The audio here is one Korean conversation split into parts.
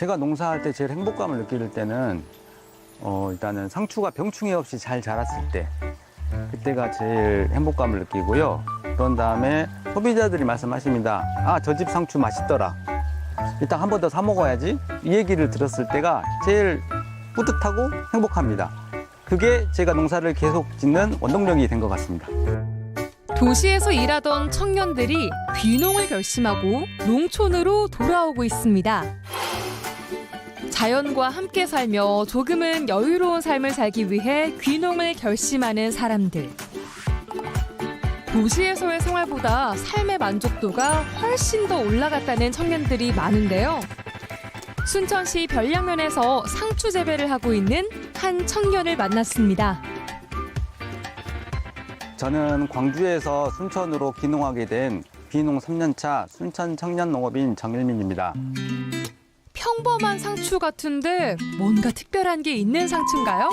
제가 농사할 때 제일 행복감을 느낄 때는 일단은 상추가 병충해 없이 잘 자랐을 때 그때가 제일 행복감을 느끼고요. 그런 다음에 소비자들이 말씀하십니다. 아, 저 집 상추 맛있더라. 일단 한 번 더 사 먹어야지. 이 얘기를 들었을 때가 제일 뿌듯하고 행복합니다. 그게 제가 농사를 계속 짓는 원동력이 된 것 같습니다. 도시에서 일하던 청년들이 귀농을 결심하고 농촌으로 돌아오고 있습니다. 자연과 함께 살며 조금은 여유로운 삶을 살기 위해 귀농을 결심하는 사람들. 도시에서의 생활보다 삶의 만족도가 훨씬 더 올라갔다는 청년들이 많은데요. 순천시 별량면에서 상추 재배를 하고 있는 한 청년을 만났습니다. 저는 광주에서 순천으로 귀농하게 된 귀농 3년차 순천 청년농업인 정일민입니다. 평범한 상추 같은데 뭔가 특별한 게 있는 상추인가요?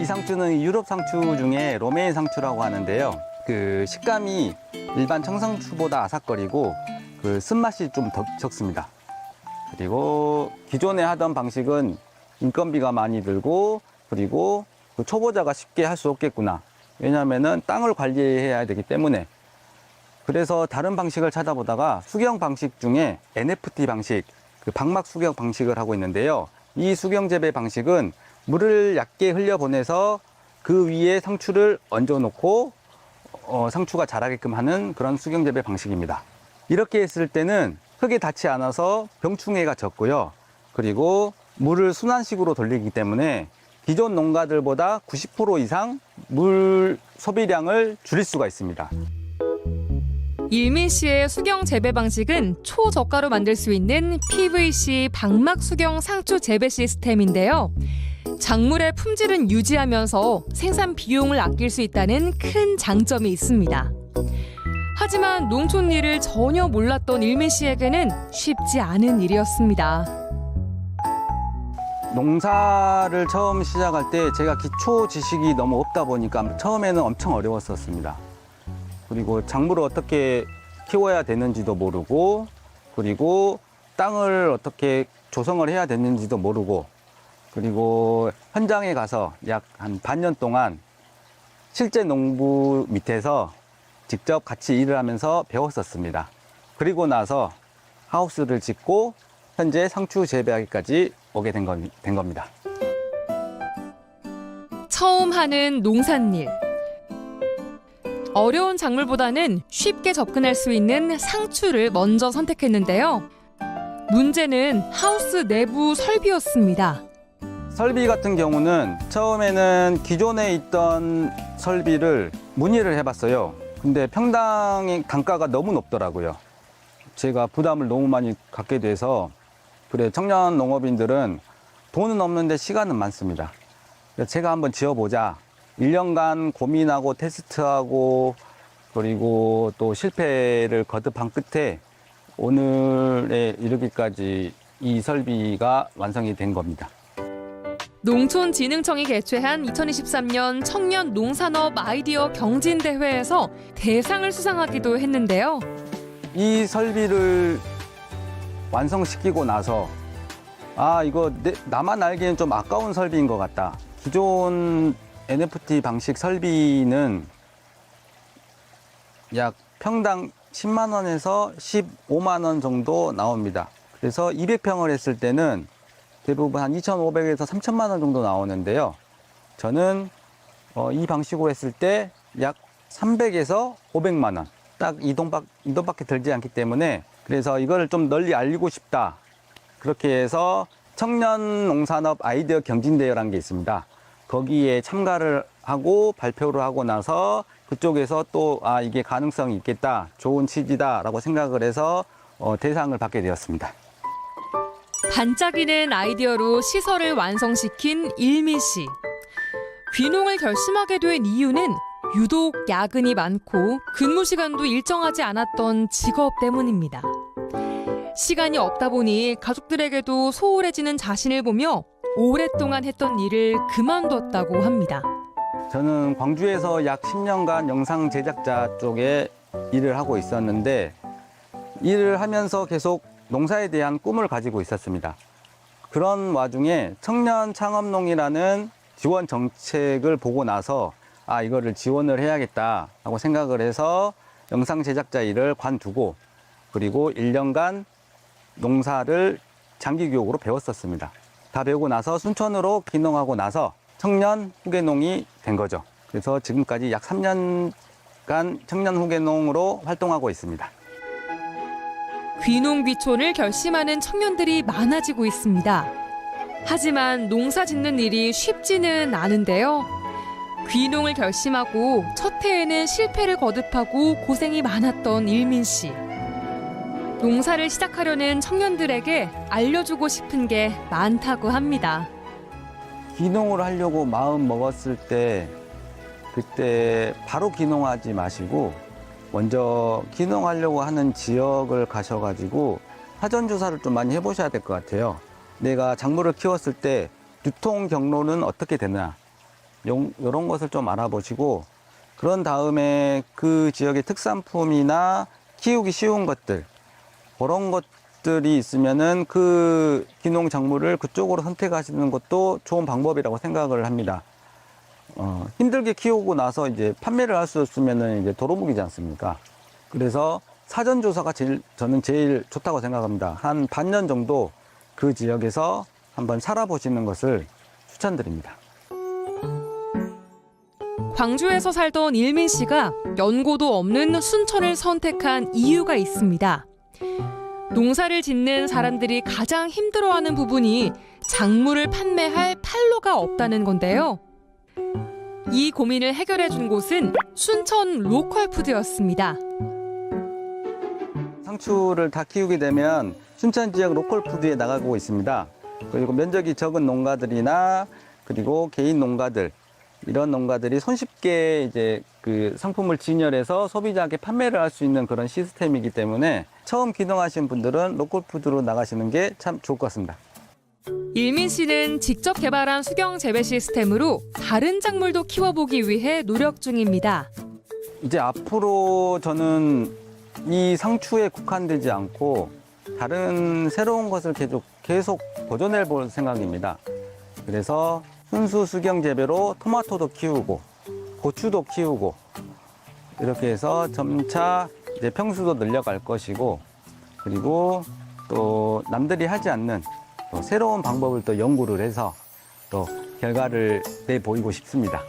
이 상추는 유럽 상추 중에 로메인 상추라고 하는데요. 그 식감이 일반 청상추보다 아삭거리고 그 쓴맛이 좀 더 적습니다. 그리고 기존에 하던 방식은 인건비가 많이 들고 그리고 그 초보자가 쉽게 할 수 없겠구나. 왜냐하면은 땅을 관리해야 되기 때문에. 그래서 다른 방식을 찾아보다가 수경 방식 중에 NFT 방식, 그 방막 수경 방식을 하고 있는데요. 이 수경 재배 방식은 물을 얕게 흘려보내서 그 위에 상추를 얹어놓고 상추가 자라게끔 하는 그런 수경 재배 방식입니다. 이렇게 했을 때는 흙에 닿지 않아서 병충해가 적고요. 그리고 물을 순환식으로 돌리기 때문에 기존 농가들보다 90% 이상 물 소비량을 줄일 수가 있습니다. 일민 씨의 수경 재배 방식은 초저가로 만들 수 있는 PVC 방막 수경 상추 재배 시스템인데요. 작물의 품질은 유지하면서 생산 비용을 아낄 수 있다는 큰 장점이 있습니다. 하지만 농촌 일을 전혀 몰랐던 일민 씨에게는 쉽지 않은 일이었습니다. 농사를 처음 시작할 때 제가 기초 지식이 너무 없다 보니까 처음에는 엄청 어려웠었습니다. 그리고 작물을 어떻게 키워야 되는지도 모르고 그리고 땅을 어떻게 조성을 해야 되는지도 모르고 그리고 현장에 가서 약 한 반년 동안 실제 농부 밑에서 직접 같이 일을 하면서 배웠었습니다. 그리고 나서 하우스를 짓고 현재 상추 재배하기까지 오게 된 겁니다. 처음 하는 농산일. 어려운 작물보다는 쉽게 접근할 수 있는 상추를 먼저 선택했는데요. 문제는 하우스 내부 설비였습니다. 설비 같은 경우는 처음에는 기존에 있던 설비를 문의를 해봤어요. 근데 평당의 단가가 너무 높더라고요. 제가 부담을 너무 많이 갖게 돼서 그래 청년 농업인들은 돈은 없는데 시간은 많습니다. 제가 한번 지어보자. 1년간 고민하고 테스트하고 그리고 또 실패를 거듭한 끝에 오늘에 이르기까지 이 설비가 완성이 된 겁니다. 농촌진흥청이 개최한 2023년 청년 농산업 아이디어 경진대회에서 대상을 수상하기도 했는데요. 이 설비를 완성시키고 나서 아 이거 나만 알기엔 좀 아까운 설비인 것 같다. 기존 NFT 방식 설비는 약 평당 10만 원에서 15만 원 정도 나옵니다. 그래서 200평을 했을 때는 대부분 한 2,500에서 3,000만 원 정도 나오는데요. 저는 이 방식으로 했을 때 약 300에서 500만 원. 딱 이 돈밖에 들지 않기 때문에 그래서 이걸 좀 널리 알리고 싶다. 그렇게 해서 청년 농산업 아이디어 경진대회라는 게 있습니다. 거기에 참가를 하고 발표를 하고 나서 그쪽에서 또 아 이게 가능성이 있겠다. 좋은 취지다라고 생각을 해서 대상을 받게 되었습니다. 반짝이는 아이디어로 시설을 완성시킨 일민 씨. 귀농을 결심하게 된 이유는 유독 야근이 많고 근무 시간도 일정하지 않았던 직업 때문입니다. 시간이 없다 보니 가족들에게도 소홀해지는 자신을 보며 오랫동안 했던 일을 그만뒀다고 합니다. 저는 광주에서 약 10년간 영상 제작자 쪽에 일을 하고 있었는데 일을 하면서 계속 농사에 대한 꿈을 가지고 있었습니다. 그런 와중에 청년 창업농이라는 지원 정책을 보고 나서 이거를 지원을 해야겠다 하고 생각을 해서 영상 제작자 일을 관두고 그리고 1년간 농사를 장기 교육으로 배웠었습니다. 다 배우고 나서 순천으로 귀농하고 나서 청년 후계농이 된 거죠. 그래서 지금까지 약 3년간 청년 후계농으로 활동하고 있습니다. 귀농 귀촌을 결심하는 청년들이 많아지고 있습니다. 하지만 농사 짓는 일이 쉽지는 않은데요. 귀농을 결심하고 첫 해에는 실패를 거듭하고 고생이 많았던 일민 씨. 농사를 시작하려는 청년들에게 알려주고 싶은 게 많다고 합니다. 귀농을 하려고 마음 먹었을 때 그때 바로 귀농하지 마시고 먼저 귀농하려고 하는 지역을 가셔가지고 사전조사를 좀 많이 해보셔야 될 것 같아요. 내가 작물을 키웠을 때 유통 경로는 어떻게 되나 이런 것을 좀 알아보시고 그런 다음에 그 지역의 특산품이나 키우기 쉬운 것들 그런 것들이 있으면은 그 귀농 작물을 그쪽으로 선택하시는 것도 좋은 방법이라고 생각을 합니다. 힘들게 키우고 나서 이제 판매를 할 수 없으면은 이제 도루묵이지 않습니까? 그래서 사전조사가 저는 제일 좋다고 생각합니다. 한 반년 정도 그 지역에서 한번 살아보시는 것을 추천드립니다. 광주에서 살던 일민 씨가 연고도 없는 순천을 선택한 이유가 있습니다. 농사를 짓는 사람들이 가장 힘들어하는 부분이 작물을 판매할 판로가 없다는 건데요. 이 고민을 해결해 준 곳은 순천 로컬푸드였습니다. 상추를 다 키우게 되면 순천 지역 로컬푸드에 나가고 있습니다. 그리고 면적이 적은 농가들이나 그리고 개인 농가들 이런 농가들이 손쉽게 이제 그 상품을 진열해서 소비자에게 판매를 할 수 있는 그런 시스템이기 때문에 처음 귀농하신 분들은 로컬푸드로 나가시는 게 참 좋을 것 같습니다. 일민 씨는 직접 개발한 수경 재배 시스템으로 다른 작물도 키워보기 위해 노력 중입니다. 이제 앞으로 저는 이 상추에 국한되지 않고 다른 새로운 것을 계속 도전해 볼 생각입니다. 그래서 순수 수경 재배로 토마토도 키우고 고추도 키우고 이렇게 해서 점차 이제 평수도 늘려갈 것이고 그리고 또 남들이 하지 않는 또 새로운 방법을 또 연구를 해서 또 결과를 내보이고 싶습니다.